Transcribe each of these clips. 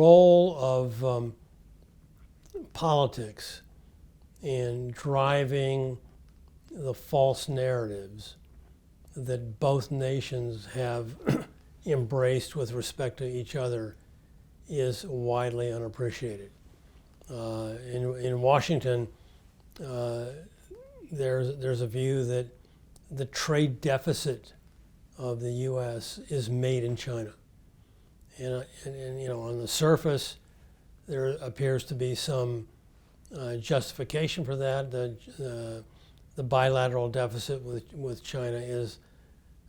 role of politics in driving the false narratives that both nations have embraced with respect to each other is widely unappreciated. In Washington, there's a view that the trade deficit of the U.S. is made in China. And on the surface, there appears to be some justification for that. The bilateral deficit with China is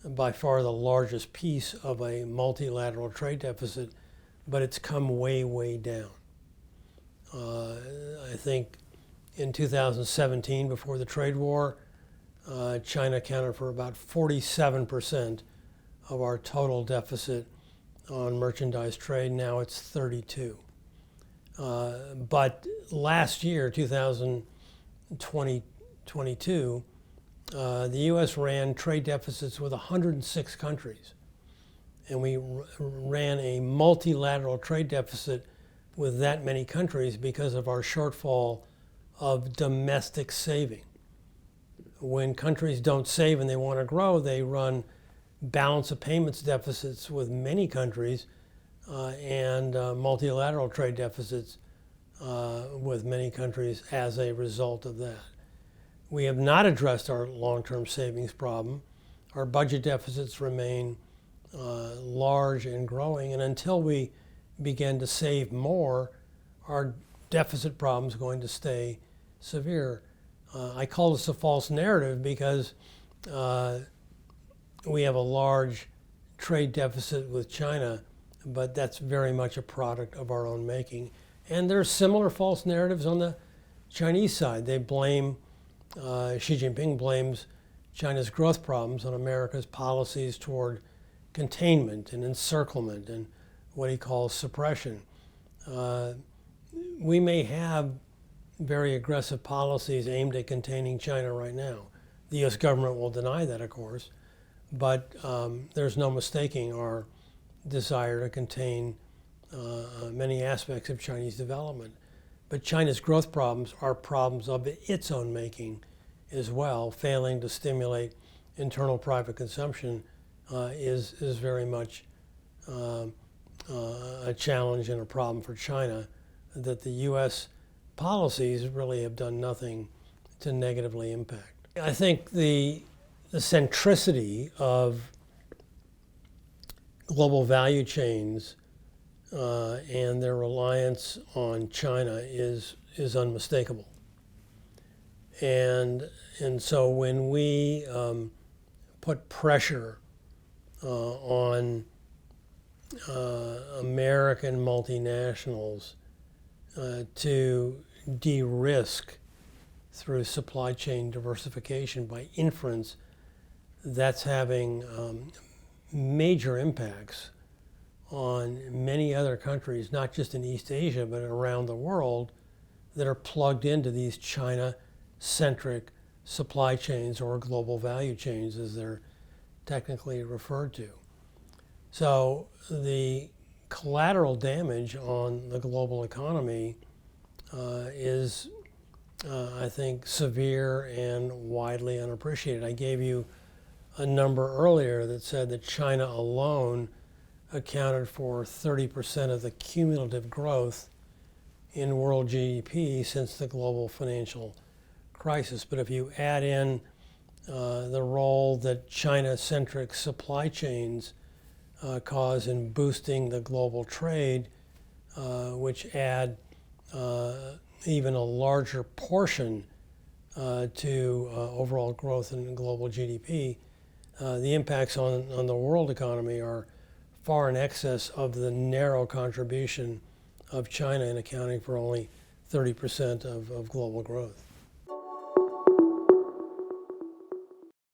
by far the largest piece of a multilateral trade deficit, but it's come way, way down. I think in 2017, before the trade war, China accounted for about 47% of our total deficit on merchandise trade. Now it's 32. But last year, 2022, the U.S. ran trade deficits with 106 countries. And we ran a multilateral trade deficit with that many countries because of our shortfall of domestic saving. When countries don't save and they want to grow, they run balance of payments deficits with many countries and multilateral trade deficits with many countries as a result of that. We have not addressed our long-term savings problem. Our budget deficits remain large and growing, and until we begin to save more, our deficit problem is going to stay severe. I call this a false narrative because we have a large trade deficit with China, but that's very much a product of our own making. And there's similar false narratives on the Chinese side. They blame, Xi Jinping blames China's growth problems on America's policies toward containment and encirclement and what he calls suppression. We may have very aggressive policies aimed at containing China right now. The U.S. government will deny that, of course, but there's no mistaking our desire to contain many aspects of Chinese development. But China's growth problems are problems of its own making as well. Failing to stimulate internal private consumption is very much a challenge and a problem for China that the U.S. policies really have done nothing to negatively impact. I think the centricity of global value chains and their reliance on China is unmistakable. And so when we put pressure on American multinationals to de-risk through supply chain diversification by inference, that's having major impacts on many other countries, not just in East Asia, but around the world, that are plugged into these China-centric supply chains or global value chains, as they're technically referred to. So the collateral damage on the global economy is, I think, severe and widely unappreciated. I gave you a number earlier that said that China alone accounted for 30% of the cumulative growth in world GDP since the global financial crisis. But if you add in the role that China-centric supply chains cause in boosting the global trade, which add even a larger portion to overall growth in global GDP, the impacts on the world economy are far in excess of the narrow contribution of China in accounting for only 30% of global growth.